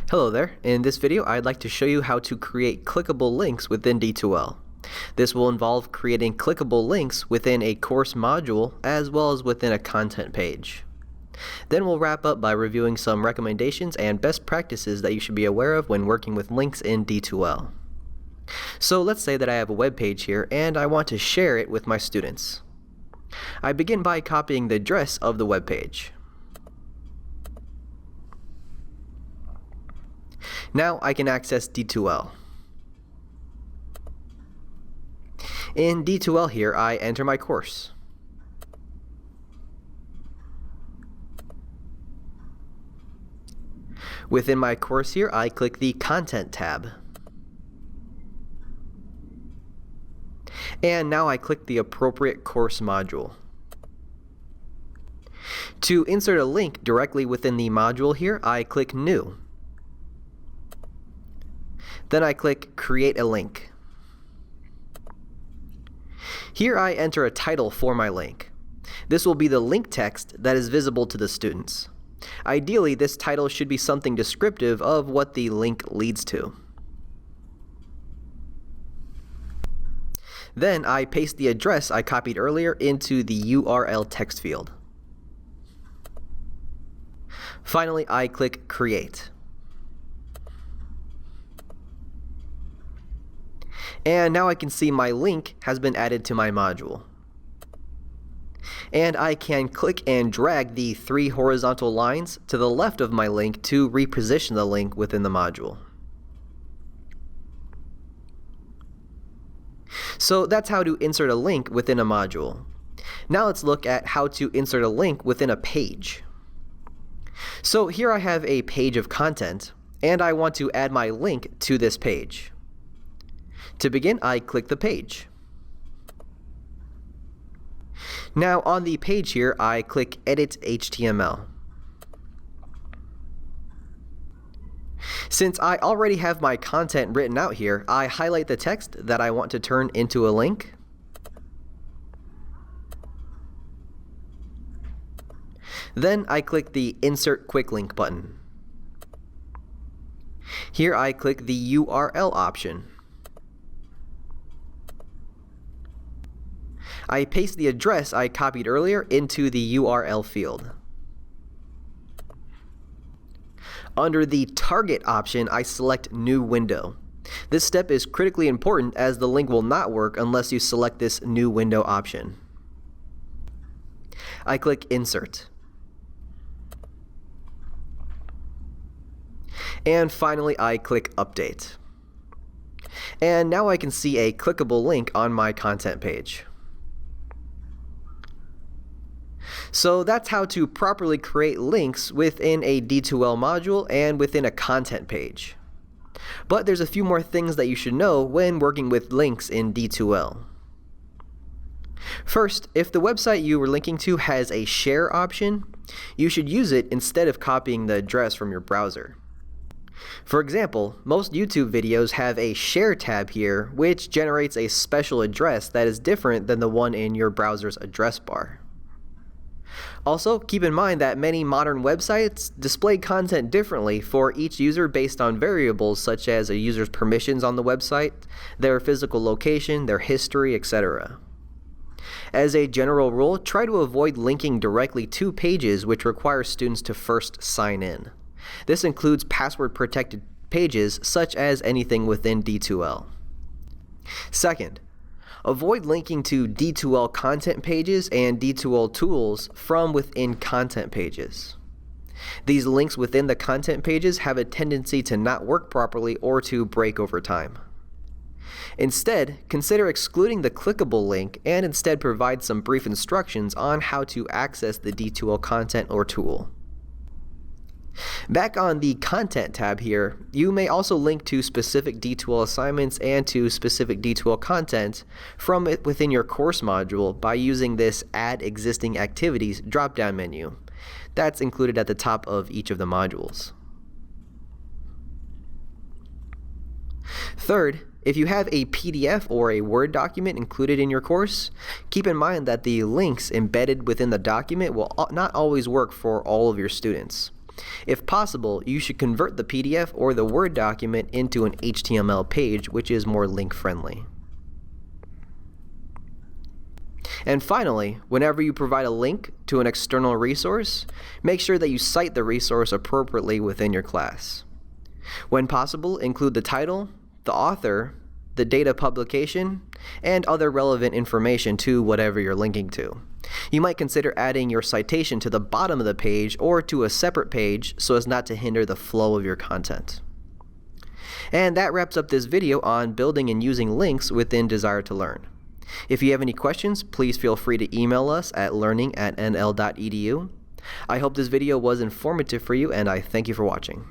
Hello there. In this video, I'd like to show you how to create clickable links within D2L. This will involve creating clickable links within a course module as well as within a content page. Then we'll wrap up by reviewing some recommendations and best practices that you should be aware of when working with links in D2L. So let's say that I have a web page here and I want to share it with my students. I begin by copying the address of the web page. Now I can access D2L. In D2L here, I enter my course. Within my course here, I click the Content tab. And now I click the appropriate course module. To insert a link directly within the module here, I click New. Then I click Create a Link. Here I enter a title for my link. This will be the link text that is visible to the students. Ideally, this title should be something descriptive of what the link leads to. Then I paste the address I copied earlier into the URL text field. Finally, I click Create. And now I can see my link has been added to my module. And I can click and drag the 3 horizontal lines to the left of my link to reposition the link within the module. So that's how to insert a link within a module. Now let's look at how to insert a link within a page. So here I have a page of content, and I want to add my link to this page. To begin, I click the page. Now on the page here, I click Edit HTML. Since I already have my content written out here, I highlight the text that I want to turn into a link. Then I click the Insert Quick Link button. Here I click the URL option. I paste the address I copied earlier into the URL field. Under the Target option, I select New Window. This step is critically important as the link will not work unless you select this New Window option. I click Insert. And finally, I click Update. And now I can see a clickable link on my content page. So that's how to properly create links within a D2L module and within a content page. But there's a few more things that you should know when working with links in D2L. First, if the website you were linking to has a share option, you should use it instead of copying the address from your browser. For example, most YouTube videos have a share tab here, which generates a special address that is different than the one in your browser's address bar. Also, keep in mind that many modern websites display content differently for each user based on variables such as a user's permissions on the website, their physical location, their history, etc. As a general rule, try to avoid linking directly to pages which require students to first sign in. This includes password-protected pages such as anything within D2L. Second, avoid linking to D2L content pages and D2L tools from within content pages. These links within the content pages have a tendency to not work properly or to break over time. Instead, consider excluding the clickable link and instead provide some brief instructions on how to access the D2L content or tool. Back on the Content tab here, you may also link to specific D2L assignments and to specific D2L content from within your course module by using this Add Existing Activities drop-down menu. That's included at the top of each of the modules. Third, if you have a PDF or a Word document included in your course, keep in mind that the links embedded within the document will not always work for all of your students. If possible, you should convert the PDF or the Word document into an HTML page, which is more link-friendly. And finally, whenever you provide a link to an external resource, make sure that you cite the resource appropriately within your class. When possible, include the title, the author, the date of publication, and other relevant information to whatever you're linking to. You might consider adding your citation to the bottom of the page or to a separate page so as not to hinder the flow of your content. And that wraps up this video on building and using links within Desire to Learn. If you have any questions, please feel free to email us at learning@nl.edu. I hope this video was informative for you, and I thank you for watching.